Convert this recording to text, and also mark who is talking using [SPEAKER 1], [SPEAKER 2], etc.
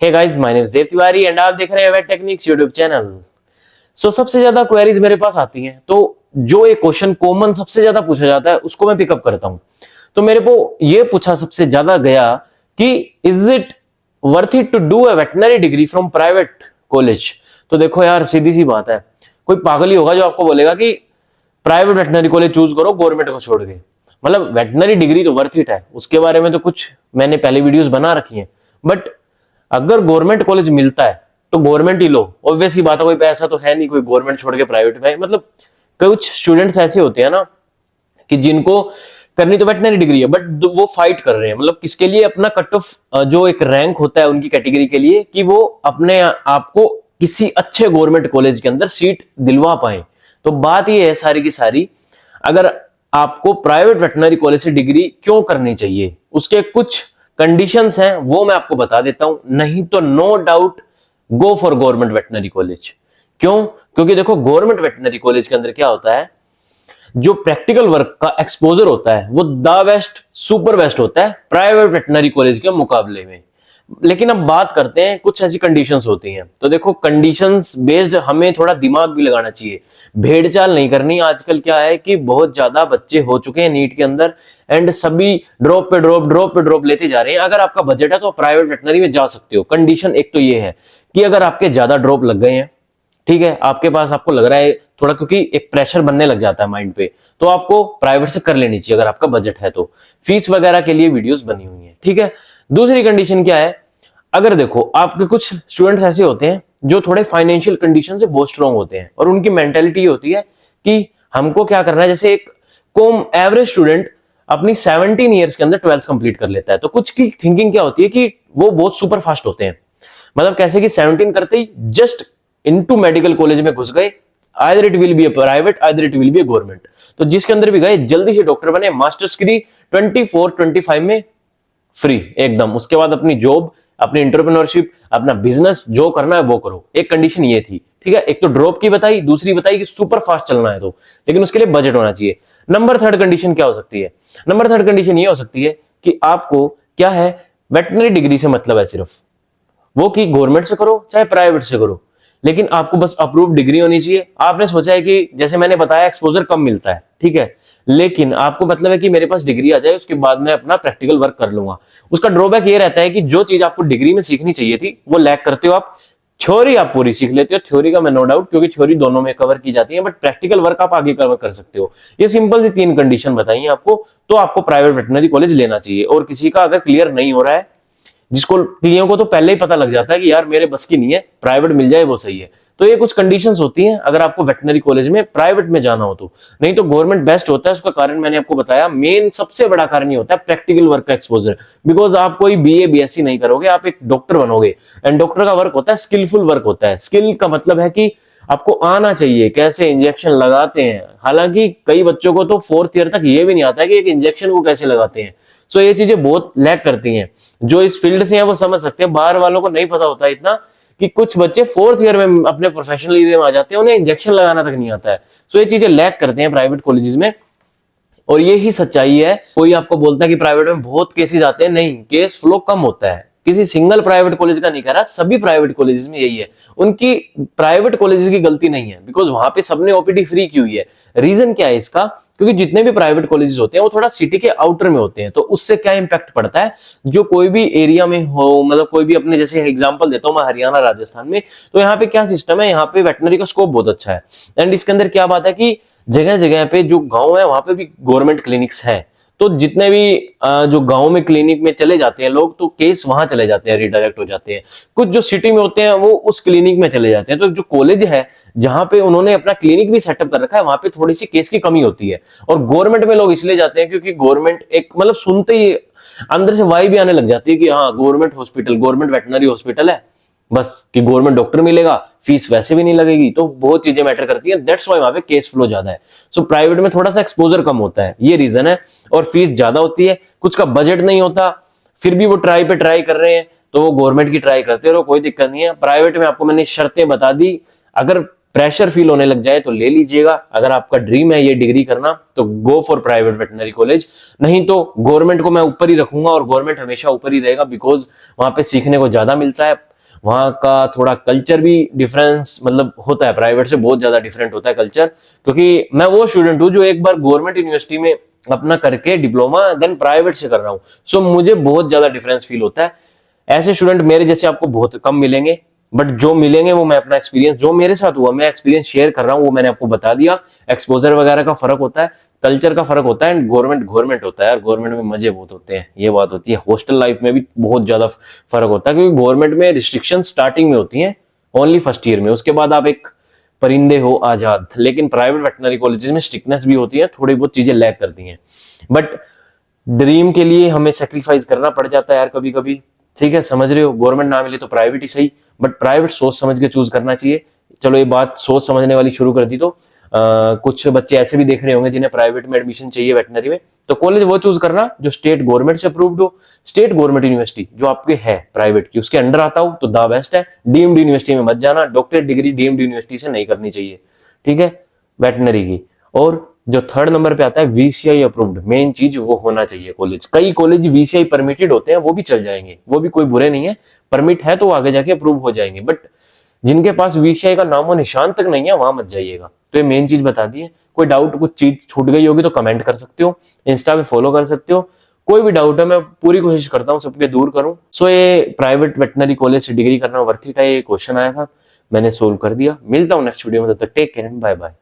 [SPEAKER 1] Hey guys, my name is Dev Tiwari and आप देख रहे हैं वेट टेक्निक्स यूट्यूब चैनल। सबसे ज्यादा क्वेरीज मेरे पास आती हैं, तो जो एक क्वेश्चन कॉमन सबसे ज्यादा पूछा जाता है उसको मैं पिकअप करता हूं। तो मेरे को ये पूछा सबसे ज्यादा गया कि is it worth it to do a veterinary degree from private college. तो देखो यार, सीधी सी बात है, कोई पागल ही होगा जो आपको बोलेगा कि प्राइवेट वेटनरी कॉलेज चूज करो गवर्नमेंट को छोड़ के। मतलब वेटनरी डिग्री तो वर्थ इट है, उसके बारे में तो कुछ मैंने पहले वीडियोस बना रखी हैं। बट अगर गवर्नमेंट कॉलेज मिलता है तो गवर्नमेंट ही लो। ऑब्वियस ही बात है, कोई पैसा तो है नहीं कोई गवर्नमेंट छोड़ के प्राइवेट में। मतलब कुछ स्टूडेंट्स ऐसे होते हैं ना कि जिनको करनी तो वेटनरी डिग्री है बट वो फाइट कर रहे हैं, मतलब किसके लिए, अपना कट ऑफ जो एक रैंक होता है उनकी कैटेगरी के लिए, कि वो अपने आप को किसी अच्छे गवर्नमेंट कॉलेज के अंदर सीट दिलवा पाए। तो बात ये है सारी की सारी, अगर आपको प्राइवेट वेटनरी कॉलेज से डिग्री क्यों करनी चाहिए, उसके कुछ कंडीशंस हैं वो मैं आपको बता देता हूं। नहीं तो no doubt go for government veterinary college. क्यों? क्योंकि देखो गवर्नमेंट वेटनरी कॉलेज के अंदर क्या होता है, जो प्रैक्टिकल वर्क का एक्सपोजर होता है वो द बेस्ट सुपर बेस्ट होता है प्राइवेट वेटनरी कॉलेज के मुकाबले में। लेकिन अब बात करते हैं, कुछ ऐसी कंडीशंस होती हैं। तो देखो कंडीशंस बेस्ड हमें थोड़ा दिमाग भी लगाना चाहिए, भेड़ चाल नहीं करनी। आजकल क्या है कि बहुत ज्यादा बच्चे हो चुके हैं नीट के अंदर एंड सभी ड्रॉप पे ड्रॉप लेते जा रहे हैं। अगर आपका बजट है तो प्राइवेट वेटनरी में जा सकते हो। कंडीशन एक तो ये है कि अगर आपके ज्यादा ड्रॉप लग गए हैं, ठीक है, आपके पास आपको लग रहा है थोड़ा, क्योंकि एक प्रेशर बनने लग जाता है माइंड पे, तो आपको प्राइवेट से कर लेनी चाहिए अगर आपका बजट है तो। फीस वगैरह के लिए वीडियोस बनी हुई है, ठीक है। दूसरी कंडीशन क्या है, अगर देखो आपके कुछ स्टूडेंट्स ऐसे होते हैं जो थोड़े फाइनेंशियल कंडीशन से बहुत स्ट्रांग होते हैं और उनकी मेंटेलिटी ये होती है कि हमको क्या करना है। जैसे एक कॉम एवरेज स्टूडेंट अपनी 17 ईयर्स के अंदर 12th कंप्लीट कर लेता है, तो कुछ की थिंकिंग क्या होती है कि वो बहुत सुपर फास्ट होते हैं। मतलब कैसे कि 17 करते ही जस्ट इनटू मेडिकल कॉलेज में घुस गए, either it will be a private either it will be a government. तो जिसके अंदर भी गए जल्दी से डॉक्टर बने, मास्टर्स डिग्री 24-25 में फ्री एकदम। उसके बाद अपनी जॉब, अपनी एंटरप्रेन्योरशिप, अपना बिजनेस जो करना है वो करो। एक कंडीशन ये थी, ठीक है। एक तो ड्रॉप की बताई, दूसरी बताई कि सुपर फास्ट चलना है तो, लेकिन उसके लिए बजट होना चाहिए। नंबर थर्ड कंडीशन क्या हो सकती है? नंबर थर्ड कंडीशन ये हो सकती है कि आपको क्या है, वेटनरी डिग्री से मतलब है सिर्फ वो कि गवर्नमेंट से करो चाहे प्राइवेट से करो, लेकिन आपको बस अप्रूव डिग्री होनी चाहिए। आपने सोचा है कि जैसे मैंने बताया एक्सपोजर कम मिलता है, ठीक है, लेकिन आपको मतलब है कि मेरे पास डिग्री आ जाए उसके बाद मैं अपना प्रैक्टिकल वर्क कर लूंगा। उसका ड्रॉबैक ये रहता है कि जो चीज आपको डिग्री में सीखनी चाहिए थी वो लैक करते हो आप। थ्योरी आप पूरी सीख लेते हो, थ्योरी का मैं नो डाउट, क्योंकि थ्योरी दोनों में कवर की जाती है, बट प्रैक्टिकल वर्क आप आगे कवर कर सकते हो। ये सिंपल सी 3 कंडीशन बताई है आपको, तो आपको प्राइवेट वेटनरी कॉलेज लेना चाहिए। और किसी का अगर क्लियर नहीं हो रहा है, जिसको क्लियर को तो पहले ही पता लग जाता है कि यार मेरे बस की नहीं है, प्राइवेट मिल जाए वो सही है, तो ये कुछ कंडीशंस होती हैं अगर आपको वेटनरी कॉलेज में प्राइवेट में जाना हो तो। नहीं तो गवर्नमेंट बेस्ट होता है। उसका कारण मैंने आपको बताया, मेन सबसे बड़ा कारण ये होता है प्रैक्टिकल वर्क का एक्सपोजर। बिकॉज आप कोई बीए बीएससी नहीं करोगे, आप एक डॉक्टर बनोगे एंड डॉक्टर का वर्क होता है स्किलफुल वर्क होता है। स्किल का मतलब है कि आपको आना चाहिए कैसे इंजेक्शन लगाते हैं। हालांकि कई बच्चों को तो 4th ईयर तक ये भी नहीं आता है कि एक इंजेक्शन को कैसे लगाते हैं। सो ये चीजें बहुत लैक करती हैं। जो इस फील्ड से हैं वो समझ सकते हैं, बाहर वालों को नहीं पता होता इतना कि कुछ बच्चे 4th ईयर में अपने प्रोफेशनल एरिया में आ जाते हैं, उन्हें इंजेक्शन लगाना तक नहीं आता है। सो ये चीजें लैक करते हैं प्राइवेट कॉलेजेस में, और ये ही सच्चाई है। कोई आपको बोलता है कि प्राइवेट में बहुत केसेस आते हैं, नहीं, केस फ्लो कम होता है। किसी सिंगल प्राइवेट कॉलेज का नहीं कह रहा, सभी प्राइवेट कॉलेजेस में यही है। उनकी प्राइवेट कॉलेजेस की गलती नहीं है, बिकॉज वहां पे सबने ओपीडी फ्री की हुई है। रीजन क्या है इसका? क्योंकि जितने भी प्राइवेट कॉलेजेस होते हैं वो थोड़ा सिटी के आउटर में होते हैं, तो उससे क्या इंपैक्ट पड़ता है, जो कोई भी एरिया में हो, मतलब कोई भी अपने, जैसे एग्जांपल देता हूं मैं हरियाणा राजस्थान में, तो यहाँ पे क्या सिस्टम है, यहाँ पे वेटनरी का स्कोप बहुत अच्छा है। एंड इसके अंदर क्या बात है कि जगह जगह पे जो गांव है वहां पे भी गवर्नमेंट क्लिनिक्स है, तो जितने भी जो गांव में क्लिनिक में चले जाते हैं लोग, तो केस वहां चले जाते हैं, रिडायरेक्ट हो जाते हैं। कुछ जो सिटी में होते हैं वो उस क्लिनिक में चले जाते हैं। तो जो कॉलेज है जहां पे उन्होंने अपना क्लिनिक भी सेटअप कर रखा है, वहां पे थोड़ी सी केस की कमी होती है। और गवर्नमेंट में लोग इसलिए जाते हैं क्योंकि गवर्नमेंट एक, मतलब सुनते ही अंदर से वाइब भी आने लग जाती है कि हाँ government hospital, government veterinary hospital है, बस कि गवर्नमेंट डॉक्टर मिलेगा, फीस वैसे भी नहीं लगेगी, तो बहुत चीजें मैटर करती हैं। दैट्स व्हाई वहां पे केस फ्लो ज्यादा है। सो प्राइवेट में थोड़ा सा एक्सपोजर कम होता है, ये रीजन है। और फीस ज्यादा होती है, कुछ का बजट नहीं होता, फिर भी वो ट्राई कर रहे हैं, तो वो गवर्नमेंट की ट्राई करते रहो, कोई दिक्कत नहीं है। प्राइवेट में आपको मैंने शर्तें बता दी, अगर प्रेशर फील होने लग जाए तो ले लीजिएगा। अगर आपका ड्रीम है ये डिग्री करना तो go for private veterinary college, नहीं तो गवर्नमेंट को मैं ऊपर ही रखूंगा और गवर्नमेंट हमेशा ऊपर ही रहेगा, बिकॉज वहां पे सीखने को ज्यादा मिलता है। वहां का थोड़ा कल्चर भी डिफरेंस मतलब होता है, प्राइवेट से बहुत ज्यादा डिफरेंट होता है कल्चर। क्योंकि मैं वो स्टूडेंट हूँ जो एक बार गवर्नमेंट यूनिवर्सिटी में अपना करके डिप्लोमा देन प्राइवेट से कर रहा हूँ, सो मुझे बहुत ज्यादा डिफरेंस फील होता है। ऐसे स्टूडेंट मेरे जैसे आपको बहुत कम मिलेंगे, बट जो मिलेंगे वो मैं अपना एक्सपीरियंस जो मेरे साथ हुआ मैं एक्सपीरियंस शेयर कर रहा हूँ, वो मैंने आपको बता दिया। एक्सपोजर वगैरह का फर्क होता है, कल्चर का फर्क होता है, एंड गवर्नमेंट गवर्नमेंट होता है, और गवर्नमेंट में मजे बहुत होते हैं, ये बात होती है। हॉस्टल लाइफ में भी बहुत ज्यादा फर्क होता है, क्योंकि गवर्नमेंट में रिस्ट्रिक्शन स्टार्टिंग में होती है ओनली फर्स्ट ईयर में, उसके बाद आप एक परिंदे हो आजाद। लेकिन प्राइवेट वेटनरी कॉलेजेस में स्ट्रिक्टनेस भी होती है, थोड़ी बहुत चीजें लैग करती हैं, बट ड्रीम के लिए हमें सेक्रीफाइस करना पड़ जाता है यार कभी कभी। ठीक है, समझ रहे हो, गवर्नमेंट ना मिले तो प्राइवेट ही सही, बट प्राइवेट सोच समझ के चूज करना चाहिए। चलो ये बात सोच समझने वाली शुरू कर दी, तो कुछ बच्चे ऐसे भी देख रहे होंगे जिन्हें प्राइवेट में एडमिशन चाहिए वेटनरी में, तो कॉलेज वो चूज करना जो स्टेट गवर्नमेंट से अप्रूव्ड हो। स्टेट गवर्नमेंट यूनिवर्सिटी जो आपके है प्राइवेट की, उसके अंडर आता हो तो द बेस्ट है। डीम्ड यूनिवर्सिटी में मत जाना, डॉक्टरेट डिग्री डीम्ड यूनिवर्सिटी से नहीं करनी चाहिए, ठीक है, वेटनरी की। और जो थर्ड नंबर पे आता है वीसीआई अप्रूव्ड, मेन चीज वो होना चाहिए कॉलेज। कई कॉलेज वीसीआई परमिटेड होते हैं, वो भी चल जाएंगे, वो भी कोई बुरे नहीं है, परमिट है तो आगे जाके अप्रूव हो जाएंगे, बट जिनके पास वीसीआई का नामो निशान तक नहीं है वहां मत जाइएगा। तो ये मेन चीज बता दी है। कोई डाउट कुछ चीज छूट गई होगी तो कमेंट कर सकते हो, इंस्टा पे फॉलो कर सकते हो। कोई भी डाउट है मैं पूरी कोशिश करता हूँ सबके दूर करूं। सो ये प्राइवेट वेटनरी कॉलेज से डिग्री करना वर्थ इट है, ये क्वेश्चन आया था, मैंने सोल्व कर दिया। मिलता हूँ नेक्स्ट वीडियो में, तब तक take care and bye bye.